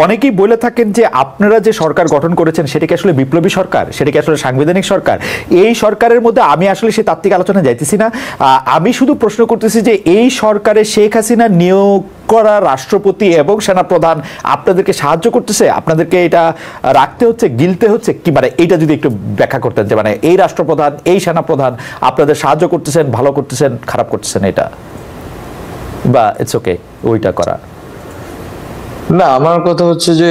অনেকেই বলে থাকেন যে আপনারা যে সরকার গঠন করেছেন সেটা কি আসলে বিপ্লবী সরকার, সেটা কি আসলে সাংবিধানিক সরকার? এই সরকারের মধ্যে আমি আসলে সেই তাত্ত্বিক আলোচনা যাইতেছি না। আমি শুধু প্রশ্ন করতেছি যে এই সরকারে শেখ হাসিনা নিয়োগ করা রাষ্ট্রপতি এবং সেনাপ্রধান আপনাদেরকে সাহায্য করতেছে, আপনাদেরকে এটা রাখতে হচ্ছে, গিলতে হচ্ছে কি? মানে এটা যদি একটু ব্যাখ্যা করতেন যে মানে এই রাষ্ট্রপ্রধান, এই সেনাপ্রধান আপনাদের সাহায্য করতেছেন, ভালো করতেছেন, খারাপ করতেছেন, এটা বা ইটস ওকে ওইটা করা। না, আমার কথা হচ্ছে যে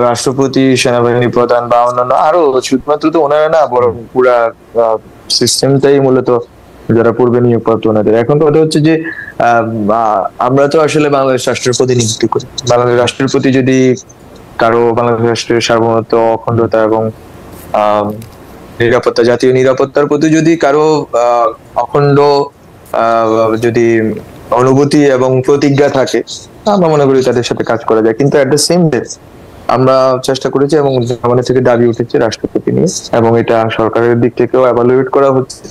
রাষ্ট্রপতি, সেনাবাহিনী প্রধান বা অন্যান্য আরো শুধুমাত্র তো ওনারা না, বরং পুরা সিস্টেমটাই মূলত যারা পূর্বে নিয়োগপ্রাপ্ত ওনাদের। এখন কথা হচ্ছে যে আমরা তো আসলে বাংলাদেশ রাষ্ট্রের প্রতিনিধিত্ব করি। বাংলাদেশ রাষ্ট্রের প্রতি যদি কারো বাংলাদেশ রাষ্ট্রের সার্বভৌমত্ব, অখণ্ডতা এবং নিরাপত্তা, জাতীয় নিরাপত্তার প্রতি যদি কারো অখণ্ড যদি অনুভূতি এবং প্রতিজ্ঞা থাকে, আমরা মনে করি তাদের সাথে কাজ করা যায়। কিন্তু এট দ্য সেম ডে আমরা চেষ্টা করেছি এবং জনগণের থেকে দাবি উঠেছে রাষ্ট্রপতি নিয়ে, এবং এটা সরকারের দিক থেকেও এভালুয়েট করা হচ্ছে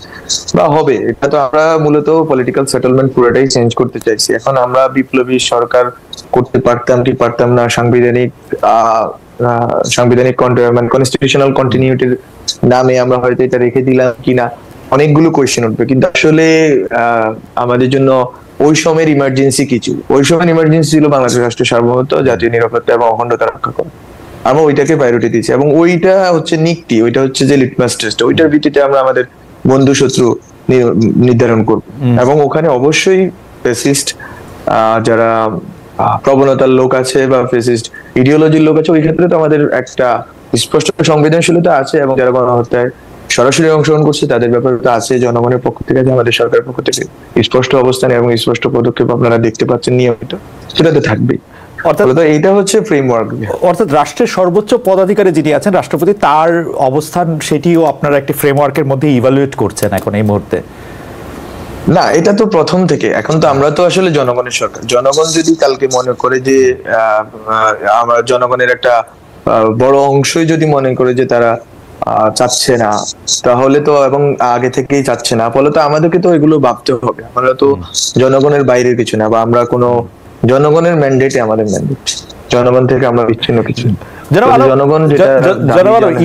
বা হবে। এটা তো আমরা মূলত পলিটিক্যাল সেটেলমেন্ট পুরোটাই চেঞ্জ করতে চাইছি। এখন আমরা বিপ্লবী সরকার করতে পারতাম কি পারতাম না, সাংবিধানিক মানে কনস্টিটিউশনাল কন্টিনিউটির নামে আমরা হয়তো এটা রেখে দিলাম কিনা, অনেকগুলো কোয়েশ্চেন উঠবে। কিন্তু আসলে আমাদের জন্য ওই সময়ের ইমার্জেন্সি কিছু, ওই সময়ের ইমার্জেন্সি ছিল বাংলাদেশ রাষ্ট্রের সার্বভৌমত্ব, জাতীয় নিরাপত্তা এবং অখণ্ডতা রক্ষা করা। আমরা ওইটাকে প্রায়োরিটি দিয়েছি এবং ওইটা হচ্ছে নিকটি, ওইটা হচ্ছে যে লিটমাস টেস্ট, ওইটার ভিত্তিতে আমরা আমাদের বন্ধু শত্রু নির্ধারণ করব। এবং ওখানে অবশ্যই ফ্যাসিস্ট যারা প্রবণতার লোক আছে বা ফ্যাসিস্ট ইডিওলজির লোক আছে, ওই ক্ষেত্রে তো আমাদের একটা স্পষ্ট সংবেদনশীলতা আছে, এবং যারা গণহত্যায় সরাসরি অংশগ্রহণ করছে তাদের ব্যাপারে তো আছে। জনগণের পক্ষ থেকে, আমাদের সরকারের পক্ষ থেকে স্পষ্ট অবস্থান এবং স্পষ্ট পদক্ষেপ আপনারা দেখতে পাচ্ছেন নিয়মিত, সেটা তো থাকবেই। অর্থাৎ এইটা হচ্ছে ফ্রেমওয়ার্ক। অর্থাৎ রাষ্ট্রের সর্বোচ্চ পদাধিকারী যিনি আছেন রাষ্ট্রপতি, তার অবস্থান সেটিও আপনারা একটি ফ্রেমওয়ার্কের মধ্যে ইভালুয়েট করছেন এখন এই মুহূর্তে? না, এটা তো প্রথম থেকে। এখন তো আমরা তো আসলে জনগণের সরকার। জনগণ যদি কালকে মনে করে যে আমরা জনগণের একটা বড় অংশই যদি মনে করে যে তারা চাচ্ছে না, তাহলে তো, এবং আগে থেকেই চাচ্ছে না, ফলে তো আমাদেরকে তো এগুলো ভাবতে হবে। আমরা তো জনগণের বাইরের কিছু না, বা আমরা কোনো জনগণের ম্যান্ডেটে আমাদের ম্যান্ডেট, জনগণ থেকে আমরা বিচ্ছিন্ন কিছু। জনগণ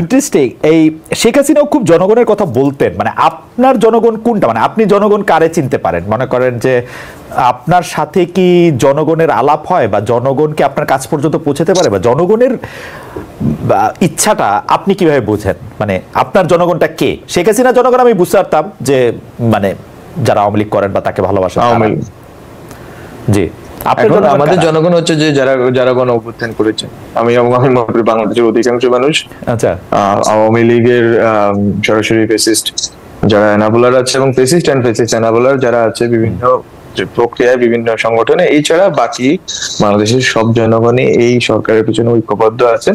ইন্টারেস্টিং। এই শেখ হাসিনাও খুব জনগণের কথা বলতেন। মানে আপনার জনগণ কোনটা? মানে আপনি জনগণ কারে চিনতে পারেন? মনে করেন যে আপনার সাথে কি জনগণের আলাপ হয়, বা জনগণকে আপনার কাছ পর্যন্ত পৌঁছাতে পারে, বা জনগণের ইচ্ছাটা আপনি কিভাবে বোঝেন? মানে আপনার জনগণটা কে? শেখ হাসিনা জনগণ আমি বুঝতে পারতাম যে মানে যারা আওয়ামী লীগ করেন বা তাকে ভালোবাসেন। জি, আমাদের জনগণ হচ্ছে যে যারা গণ অভ্যুত্থান করেছেন। আমি বাংলাদেশের অধিকাংশ মানুষ আওয়ামী লীগের সরাসরি ফ্যাসিস্ট যারা এনাবলার আছে, এবং ফ্যাসিস্ট এন্ড ফ্যাসিস্ট এনাবলার যারা আছে বিভিন্ন প্রক্রিয়ায়, বিভিন্ন সংগঠনে, এই ছাড়া বাকি বাংলাদেশের সব জনগণই এই সরকারের পিছনে ঐক্যবদ্ধ আছে,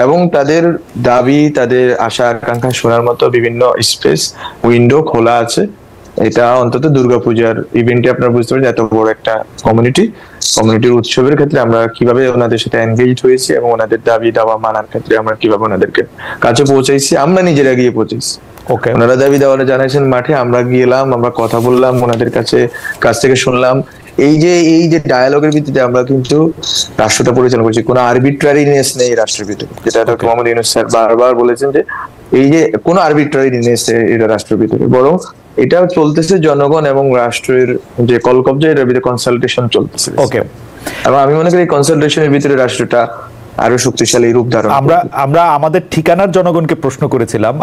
এবং তাদের দাবি, তাদের আশা আকাঙ্ক্ষা শোনার মতো বিভিন্ন স্পেস, উইন্ডো খোলা আছে। এটা অন্তত দুর্গাপূজার ইভেন্টে আপনারা বুঝতে পারেন এত বড় একটা কমিউনিটির উৎসবের ক্ষেত্রে আমরা কিভাবে ওনাদের সাথে এনগেজ হয়েছি, এবং ওনাদের দাবি দাওয়া মানার ক্ষেত্রে আমরা কিভাবে ওনাদেরকে কাছে পৌঁছাইছি। আমরা নিজেরা গিয়ে পৌঁছাইছি, ওনারা দাবি দাওয়া জানাইছেন মাঠে, আমরা গেলাম, আমরা কথা বললাম, ওনাদের কাছ থেকে শুনলাম। এই যে ডায়ালগের ভিত্তিতে আমরা কিন্তু রাষ্ট্রটা পরিচালনা করছি। কোনো আরবিট্রারিনেস নেই রাষ্ট্রের ভিতরে, যেটা ডক্টর মোহাম্মদ ইউনূস স্যার বারবার বলেছেন যে এই যে কোনো আরবিট্রারিনেস এটা রাষ্ট্রের ভিতরে, বরং এটা চলতেছে জনগণ এবং রাষ্ট্রের যে কলকব্জা, এটার ভিতরে কনসালটেশন চলতেছে। এবং আমি মনে করি এই কনসালটেশনের ভিতরে রাষ্ট্রটা আরো শক্তিশালী রূপ ধারণ। আমরা আমাদের ঠিকানার জনগণকে প্রশ্ন করেছিলাম।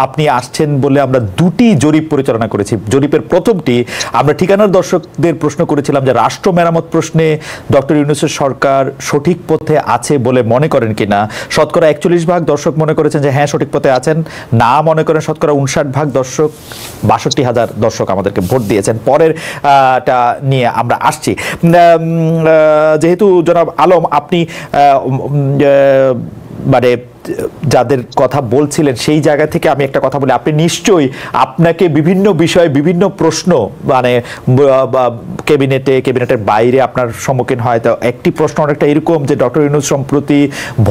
আপনি আসছেন বলে আমরা দুটি জরিপ পরিচালনা করেছি। জরিপের প্রথমটি আমরা ঠিকানার দর্শকদের প্রশ্ন করেছিলাম যে রাষ্ট্র মেরামত প্রশ্নে ডক্টর ইউনূসের সরকার সঠিক পথে আছে বলে মনে করেন কিনা। শতকরা 41% দর্শক মনে করেছেন যে হ্যাঁ সঠিক পথে আছেন, না মনে করেন শতকরা 59% দর্শক। 62,000 দর্শক আমাদেরকে ভোট দিয়েছেন। পরেরটা নিয়ে আমরা আসছি। যেহেতু জনাব আলম আপনি মানে যাদের কথা বলছিলেন সেই জায়গা থেকে আমি একটা কথা বলি, আপনি নিশ্চয়ই আপনাকে বিভিন্ন বিষয়ে বিভিন্ন প্রশ্ন মানে ক্যাবিনেটের বাইরে আপনার সম্মুখীন হয়। তো একটি প্রশ্ন অনেকটা এরকম যে ডক্টর ইউনূস সম্প্রতি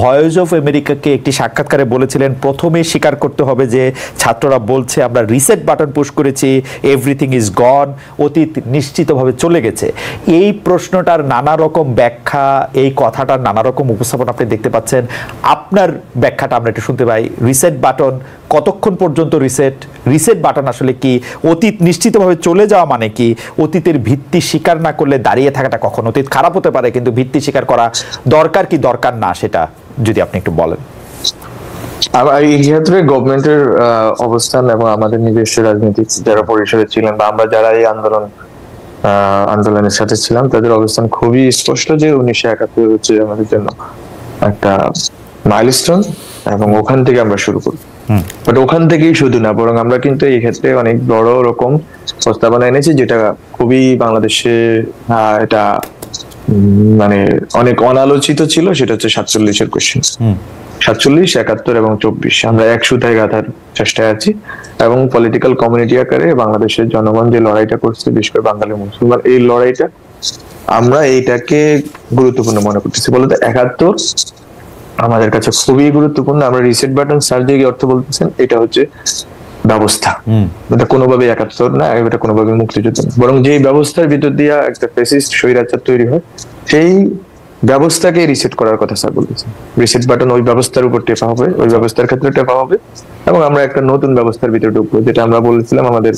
ভয়েস অফ আমেরিকাকে একটি সাক্ষাৎকারে বলেছিলেন প্রথমে স্বীকার করতে হবে যে ছাত্ররা বলছে আমরা রিসেট বাটন পুশ করেছি, এভরিথিং ইজ গন, অতীত নিশ্চিতভাবে চলে গেছে। এই প্রশ্নটার নানা রকম ব্যাখ্যা, এই কথাটার নানা রকম উপস্থাপন আপনি দেখতে পাচ্ছেন। আপনার ব্যাখ্যাটা আমরা একটু শুনতে পাই। রিসেট বাটন কতক্ষণ পর্যন্ত রিসেট বাটন আসলে কি? অতীত নিশ্চিতভাবে চলে যাওয়া মানে কি? অতীতের ভিত্তি স্বীকার না করলে দাঁড়িয়ে থাকাটা কখন? অতীত খারাপ হতে পারে কিন্তু ভিত্তি স্বীকার করা দরকার কি দরকার না, সেটা যদি আপনি একটু বলেন। এই ক্ষেত্রে গভর্নমেন্টের অবস্থান এবং আমাদের নিজস্ব রাজনীতিক যারা পরিসরে ছিলেন বা আমরা যারা এই আন্দোলনের সাথে ছিলাম তাদের অবস্থান খুবই স্পষ্ট যে 1971 হচ্ছে আমাদের জন্য একটা মাইলস্টোন এবং ওখান থেকে আমরা শুরু করি। বাট ওখান থেকেই শুধু না, বরং আমরা কিন্তু এই ক্ষেত্রে অনেক বড় রকম প্রস্তাবনা এনেছি যেটা খুবই বাংলাদেশে এটা মানে অনেক অনালোচিত ছিল। সেটা হচ্ছে 47-এর কোশ্চেন। 47, 71 এবং 24 আমরা এক সুতায় গাঁথার চেষ্টায় আছি এবং পলিটিক্যাল কমিউনিটি আকারে বাংলাদেশের জনগণ যে লড়াইটা করছে, বিশেষ করে বাঙালি মুসলমান, এই লড়াইটা আমরা এইটাকে গুরুত্বপূর্ণ মনে করতেছি। বলতে 71 আমাদের কাছে খুবই গুরুত্বপূর্ণ। আমরা রিসেট বাটন স্যার যে অর্থ বলতেছেন এটা হচ্ছে ব্যবস্থা, এটা কোনোভাবে 71 না, এটা কোনোভাবে মুক্তিযুদ্ধ না, বরং যে ব্যবস্থার ভিতর দিয়ে একটা ফ্যাসিস্ট স্বৈরাচার তৈরি হয় সেই ব্যবস্থাকে রিসেট করার কথা স্যার বলতেছেন। রিসেট বাটন ওই ব্যবস্থার উপর টেপা হবে, ওই ব্যবস্থার ক্ষেত্রে টেপা হবে এবং আমরা একটা নতুন ব্যবস্থার ভিতরে ঢুকবো। যেটা আমরা বলেছিলাম আমাদের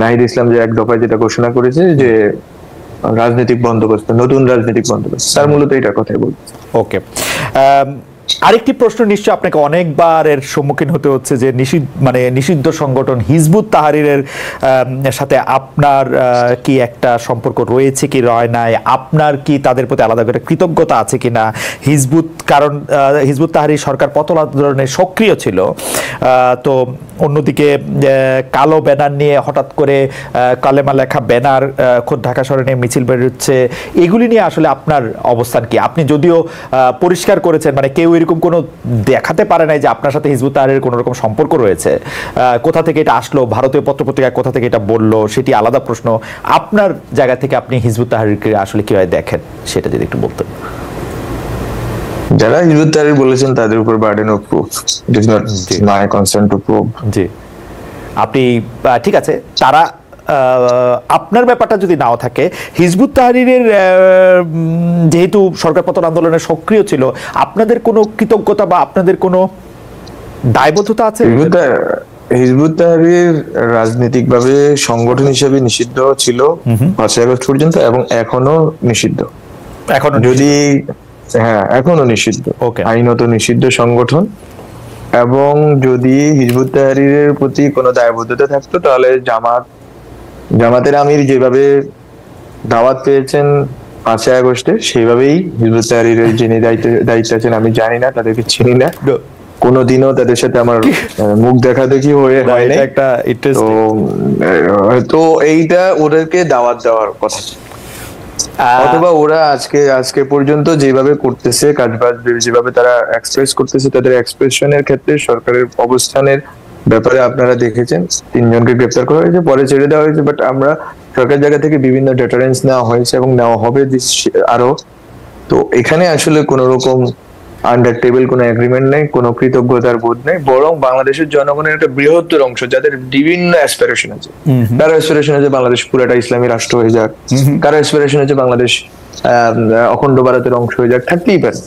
নাহিদ ইসলাম যে এক দফায় যেটা ঘোষণা করেছে যে রাজনৈতিক বন্দোবস্ত, নতুন রাজনৈতিক বন্দোবস্ত, তার মূলত এটার কথাই বলছে। ওকে, আরেকটি প্রশ্ন নিশ্চয় আপনাকে অনেকবার এর সম্মুখীন হতে হচ্ছে যে নিষিদ্ধ সংগঠন হিজবুত তাহরিরের সাথে আপনার কি একটা সম্পর্ক রয়েছে কি রয় নাই, আপনার কি তাদের প্রতি আলাদা করে কৃতজ্ঞতা আছে কিনা? কারণ হিজবুত তাহরির সরকার পতন আন্দোলনে সক্রিয় ছিল, তো অন্যদিকে কালো ব্যানার নিয়ে হঠাৎ করে কালেমা লেখা ব্যানার খোদ ঢাকা শহরে নিয়ে মিছিল বেরোচ্ছে, এগুলি নিয়ে আসলে আপনার অবস্থান কি? আপনি যদিও পরিষ্কার করেছেন মানে কেউ এরকম কোনো দেখাতে পারে নাই যে আপনার সাথে হিজবুত তাহরিরের কোনো রকম সম্পর্ক রয়েছে। কোথা থেকে এটা আসলো, ভারতীয় পত্রপত্রিকায় কোথা থেকে এটা বললো, সেটি আলাদা প্রশ্ন। আপনার জায়গা থেকে আপনি হিজবুত তাহরিরকে আসলে কিভাবে দেখেন সেটা যদি একটু বলতেন। যারা হিজবুত তাহরির বলেছেন তাদের উপর burden of proof, it is not my concern to prove. জি, আপনি ঠিক আছে, তারা আপনার ব্যাপারটা যদি নাও থাকে, হিজবুত তাহরিরের যেহেতু সরকার পতন আন্দোলনে সক্রিয় ছিল, আপনাদের কোনো কৃতজ্ঞতা বা আপনাদের কোনো দায়বদ্ধতা আছে? হিজবুত তাহরির রাজনৈতিকভাবে সংগঠন হিসেবে নিষিদ্ধ ছিল 5 আগস্ট পর্যন্ত এবং এখনো নিষিদ্ধ। এখনো নিষিদ্ধ, আইনত নিষিদ্ধ সংগঠন। এবং যদি হিজবুত তাহরিরের প্রতি কোনো দায়বদ্ধতা থাকতো তাহলে জামাতের আমির যেভাবে দাওয়াত পেয়েছেন 5 আগস্টে সেইভাবেই হিজবুত তাহরিরের যিনি দায়িত্বে আছেন, আমি জানি না, তাদেরকে চিনি না, কোনোদিনও তাদের সাথে আমার মুখ দেখাদেখি হয় নাই। তো এইটা ওদেরকে দাওয়াত দেওয়ার কথা, অথবা ওরা আজকে পর্যন্ত যেভাবে করতেছে কাজবাজ, যেভাবে তারা এক্সপ্রেস করতেছে, তাদের এক্সপ্রেশনের ক্ষেত্রে সরকারের অবস্থানের ব্যাপারে আপনারা দেখেছেন 3 জনকে গ্রেফতার করা হয়েছে, পরে ছেড়ে দেওয়া হয়েছে। বাট আমরা সরকার জায়গা থেকে বিভিন্ন ডেটারেন্স নেওয়া হয়েছে এবং নেওয়া হবে আরো। তো এখানে আসলে কোন রকম আন্ডার টেবিল কোনো এগ্রিমেন্ট নেই, কোনো কৃতজ্ঞতার বোধ নেই, বরং বাংলাদেশের জনগণের একটা বৃহত্তর অংশ যাদের বিভিন্ন অ্যাসপিরেশন আছে। কারো অ্যাসপিরেশন আছে বাংলাদেশ পুরাটা ইসলামী রাষ্ট্র হয়ে যাক, কারো অ্যাসপিরেশন আছে বাংলাদেশ অখণ্ড ভারতের অংশ হয়ে যাক, থাকতেই পারে।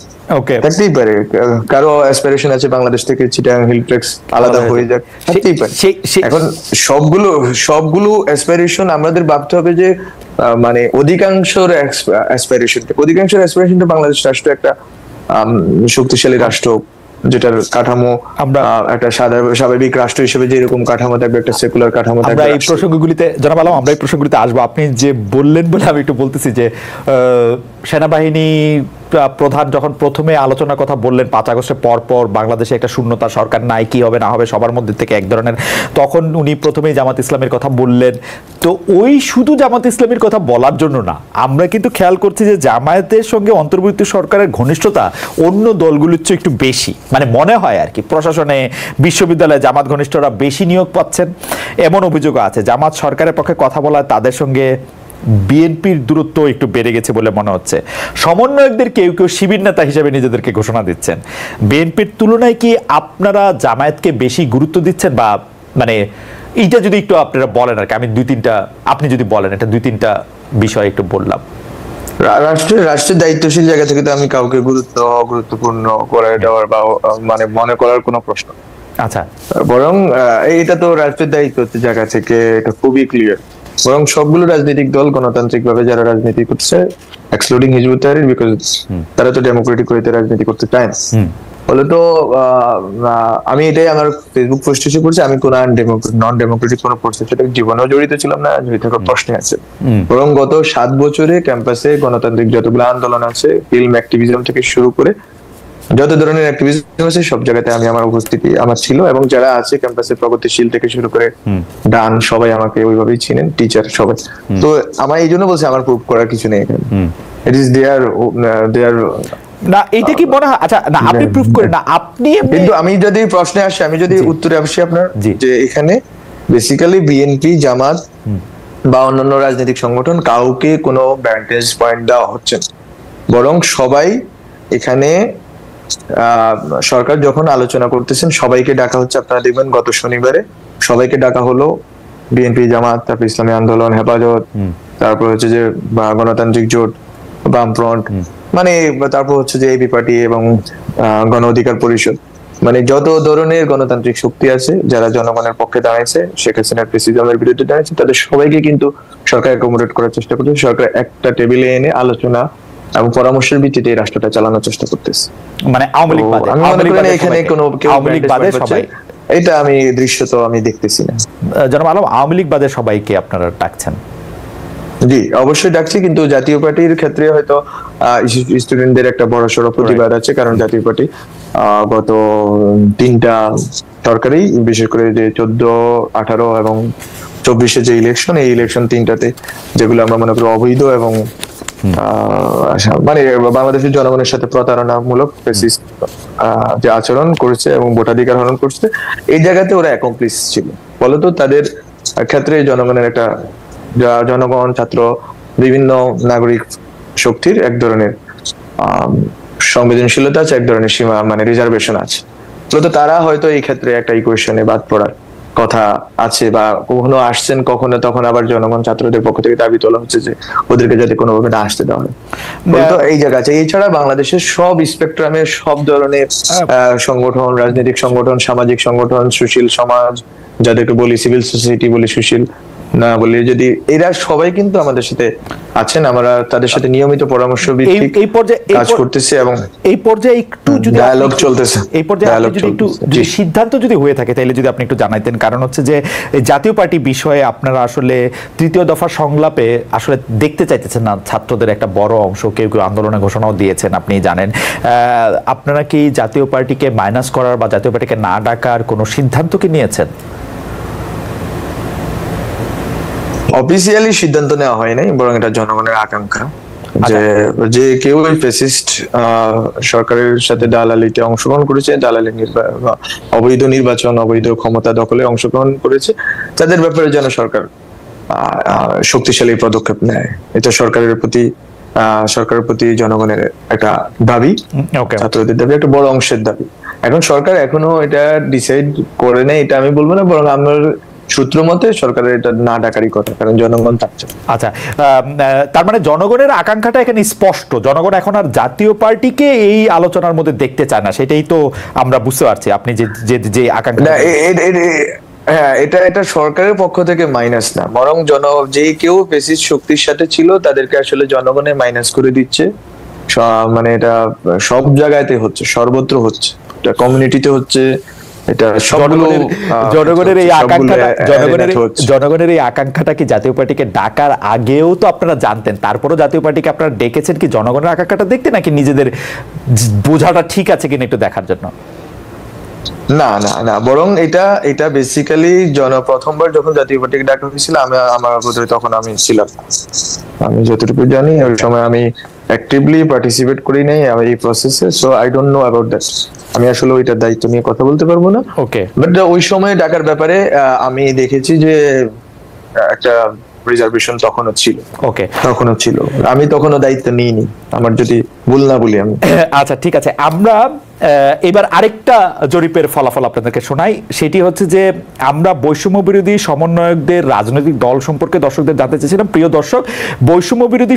কারো অ্যাসপিরেশন আছে বাংলাদেশ থেকে চিটাগাং হিল ট্রেক্স আলাদা হয়ে যাক, থাকতেই পারে। এখন সবগুলো অ্যাসপিরেশন আমাদের ভাবতে হবে যে মানে অধিকাংশের অ্যাসপিরেশনটা বাংলাদেশ রাষ্ট্র একটা শক্তিশালী রাষ্ট্র, যেটার কাঠামো আমরা একটা স্বাভাবিক রাষ্ট্র হিসেবে যেরকম কাঠামো থাকবে, একটা সেকুলার কাঠামো থাকবে। আমরা এই প্রসঙ্গগুলিতে জনাব আলম, আমরা এই প্রসঙ্গগুলিতে আসবো। আপনি যে বললেন বলে আমি একটু বলতেছি যে সেনাবাহিনী প্রধান যখন প্রথমে আলোচনার কথা বললেন 5 আগস্টের পর বাংলাদেশে একটা শূন্যতা সরকার নাই, কি হবে না হবে সবার মধ্যে থেকে এক ধরনের, তখন উনি প্রথমেই জামাত ইসলামের কথা বললেন। তো ওই শুধু জামাত ইসলামের কথা বলার জন্য না, আমরা কিন্তু খেয়াল করছি যে জামায়াতের সঙ্গে অন্তর্বর্তী সরকারের ঘনিষ্ঠতা অন্য দলগুলোর চেয়ে একটু বেশি, মানে মনে হয় আর কি। প্রশাসনে, বিশ্ববিদ্যালয়ে জামাত ঘনিষ্ঠরা বেশি নিয়োগ পাচ্ছেন এমন অভিযোগও আছে। জামাত সরকারের পক্ষে কথা বলায় তাদের সঙ্গে বিএনপির দূরত্ব একটু বেড়ে গেছে বলে মনে হচ্ছে। সমন্বয়কদের কেউ কেউ শিবির নেতা হিসেবে নিজেদেরকে ঘোষণা দিচ্ছেন। বিএনপির তুলনায় কি আপনারা জামায়াতকে বেশি গুরুত্ব দিচ্ছেন, বা মানে এইটা যদি একটু আপনারা বলেন আর কি। আমি আপনি যদি বলেন, এটা 2-3টা বিষয় একটু বললাম। রাষ্ট্রের দায়িত্বশীল জায়গা থেকে তো আমি কাউকে গুরুত্বপূর্ণ করে দেওয়ার বা মানে মনে করার কোনো প্রশ্ন, আচ্ছা, বরং এটা তো রাষ্ট্রের দায়িত্ব জায়গা থেকে এটা খুবই ক্লিয়ার। বরং সবগুলো রাজনৈতিক দল গণতান্ত্রিক ভাবে যারা রাজনীতি করছে, এক্সক্লুডিং হিজবুত তাহরির, বিকজ তারা তো ডেমোক্রেটিক ওয়েতে রাজনীতি করতে চায় না। বলে তো আমি এটাই আমার ফেসবুক পোস্ট এসে করছি, আমি কোন নন ডেমোক্রেটিক কোনো প্রসেসের সাথে জীবনেও জড়িত ছিলাম না, জড়িত থাকার প্রশ্নে আছে। বরং গত 7 বছরে ক্যাম্পাসে গণতান্ত্রিক যতগুলো আন্দোলন আছে, ফিল্ম অ্যাক্টিভিজম থেকে শুরু করে যত ধরনের অ্যাক্টিভিজম আছে সব জায়গাতে আমার উপস্থিতি আমার ছিল, এবং যারা আছে ক্যাম্পাসে প্রগতিশীল থেকে শুরু করে ডান সবাই আমাকে ওইভাবেই চিনেন, টিচার সবাই। তো আমার এই জন্য বলছি আমার প্রুভ করার কিছু নেই এখানে, ইট ইজ দেয়ার না। এটা কি মনে হয়, আচ্ছা না আপনি প্রুফ করেন না, আপনি কিন্তু আমি যদি প্রশ্নে আসি, আমি যদি উত্তরে আসি আপনার, যে এখানে বেসিক্যালি বিএনপি, জামাত বা অন্যান্য রাজনৈতিক সংগঠন কাউকে কোনো ভ্যান্টেজ পয়েন্ট দেওয়া হচ্ছে না, বরং সবাই এখানে সরকার যখন আলোচনা করতেছেন সবাইকে ডাকা হচ্ছে। আপনারা দেখবেন গত শনিবারে সবাইকে ডাকা হলো, বিএনপি, জামাত, তারপর ইসলামী আন্দোলন, হেফাজত, তারপর হচ্ছে যে গণতান্ত্রিক জোট, বামফ্রন্ট, মানে তারপর হচ্ছে যে এবি পার্টি এবং গণ অধিকার পরিষদ, মানে যত ধরনের গণতান্ত্রিক শক্তি আছে যারা জনগণের পক্ষে দাঁড়াইছে, শেখ হাসিনার প্রেসিডেন্টের বিরুদ্ধে দাঁড়াইছে, তাদের সবাইকে কিন্তু সরকার অ্যাকোমোডেট করার চেষ্টা করছে। সরকার একটা টেবিলে এনে আলোচনা এবং পরামর্শের ভিত্তিতে এই রাষ্ট্রটা চালানোর চেষ্টা করতেছে। মানে আওয়ামী লীগ বাদে, আমি মনে করি এখানে কোনো আওয়ামী লীগ বাদে সবাই, এটা আমি দৃশ্য তো আমি দেখতেছি না। জনাব আলম, আওয়ামী লীগ বাদে সবাইকে আপনারা ডাকছেন? জি অবশ্যই ডাকছি, কিন্তু জাতীয় পার্টির ক্ষেত্রে হয়তো স্টুডেন্টদের একটা বড়সড় প্রতিবাদ আছে, কারণ জাতীয় পার্টি গত 3টা সরকারি, বিশেষ করে যে 14, 18 এবং 24-এ যে ইলেকশন, এই ইলেকশন 3টাতে যেগুলো আমরা মনে করি অবৈধ এবং মানে বাংলাদেশের জনগণের সাথে প্রতারণামূলক যে আচরণ করেছে এবং ভোটাধিকার হরণ করছে, এই জায়গাতে ওরা অ্যাকমপ্লিস ছিল। ফলত তাদের ক্ষেত্রে জনগণের একটা, জনগণ, ছাত্র, বিভিন্ন নাগরিক শক্তির এক ধরনের সংবেদনশীলতা আছে, এক ধরনের সীমা মানে রিজার্ভেশন আছে। ফলত তারা হয়তো এই ক্ষেত্রে একটা ইকুয়েশনে বাদ পড়ার কথা আছে, বা কখনো আসছেন, কখনো তখন আবার জনগণ, ছাত্রদের পক্ষ থেকে দাবি তোলা হচ্ছে যে ওদেরকে যাতে কোনোভাবে না আসতে দেওয়া হয়। তো এই জায়গা আছে। এছাড়া বাংলাদেশের সব স্পেকট্রামের সব ধরনের সংগঠন, রাজনৈতিক সংগঠন, সামাজিক সংগঠন, সুশীল সমাজ, যাদেরকে বলি সিভিল সোসাইটি বলি, সুশীল না বলি, যদি এরা সবাই কিন্তু আমাদের সাথে আছেন। আমরা তাদের সাথে নিয়মিত পরামর্শ ভিত্তিক কাজ করতেছি এবং এই পর্যায়ে একটু যদি ডায়ালগ চলতেছে, এই পর্যায়ে যদি একটু সিদ্ধান্ত যদি হয়ে থাকে তাহলে যদি আপনি একটু জানাইতেন। কারণ হচ্ছে যে জাতীয় পার্টি বিষয়ে আপনারা আসলে 3য় দফা সংলাপে আসলে দেখতে চাইতেছেন না ছাত্রদের একটা বড় অংশ, কেউ কেউ আন্দোলনের ঘোষণাও দিয়েছেন, আপনি জানেন। আপনারা কি জাতীয় পার্টিকে মাইনাস করার বা জাতীয় পার্টিকে না ডাকার কোনো সিদ্ধান্ত কি নিয়েছেন? অফিসিয়ালি সিদ্ধান্ত নেওয়া হয় নাই, বরং এটা জনগণের আকাঙ্ক্ষা যে কেউ ফ্যাসিস্ট সরকারের সাথে দালালিতে অংশগ্রহণ করেছে, দালালি অবৈধ নির্বাচন, অবৈধ ক্ষমতা দখলে অংশগ্রহণ করেছে, তাদের ব্যাপারে যেন সরকার শক্তিশালী পদক্ষেপ নেয়। এটা সরকারের প্রতি জনগণের একটা দাবি, ছাত্রদের দাবি, একটা বড় অংশের দাবি। এখন সরকার এখনো এটা ডিসাইড করে নেই, এটা আমি বলবো না, বরং আমার সূত্র মতে সরকারের এটা না ডাকারই কথা, কারণ জনগণ চাচ্ছে। আচ্ছা, তার মানে জনগণের আকাঙ্ক্ষাটা এখানে স্পষ্ট, জনগণ এখন আর জাতীয় পার্টিকে এই আলোচনার মধ্যে দেখতে চায় না, সেটাই তো আমরা বুঝতে পারছি। আপনি যে আকাঙ্ক্ষা, হ্যাঁ, এটা সরকারের পক্ষ থেকে মাইনাস না, বরং যে কেউ ফ্যাসিস্ট শক্তির সাথে ছিল তাদেরকে আসলে জনগণে মাইনাস করে দিচ্ছে। মানে এটা সব জায়গাতে হচ্ছে, সর্বত্র হচ্ছে, এটা কমিউনিটিতে হচ্ছে, এটা সবগুলো জনগণের এই আকাঙ্ক্ষাটা জনগণের এই আকাঙ্ক্ষাটা কি জাতীয় পার্টিকে ডাকার আগেও তো আপনারা জানতেন, তারপরও জাতীয় পার্টিকে আপনারা ডেকেছেন কি জনগণের আকাঙ্ক্ষাটা দেখতে, নাকি নিজেদের বোঝাটা ঠিক আছে কিনা একটু দেখার জন্য? না না না, বরং এটা বেসিক্যালি প্রথমবার যখন জাতীয় পার্টিকে ডাকা হয়েছিল আমার বোধহয় তখন আমি ছিলাম, আমি যতটুকু জানি ওই সময় আমি অ্যাক্টিভলি পার্টিসিপেট করি নাই এই প্রসেসে, so I don't know about that. আমি আসলে ওইটার দায়িত্ব নিয়ে কথা বলতে পারবো না। ওকে, বাট ওই সময় ডাকার ব্যাপারে আমি দেখেছি যে একটা রিজার্ভেশন তখনও ছিল। ওকে, তখনও ছিল, আমি তখনও দায়িত্ব নিইনি, আমার যদি ভুল না বলি আমি। আচ্ছা ঠিক আছে, আমরা এবার আরেকটা জরিপের ফলাফল আপনাদেরকে শোনাই। সেটি হচ্ছে যে আমরা বৈষম্য বিরোধী সমন্বয়কদের রাজনৈতিক দল সম্পর্কে দর্শকদের জানতে চেয়েছিলাম। প্রিয় দর্শক, বৈষম্য বিরোধী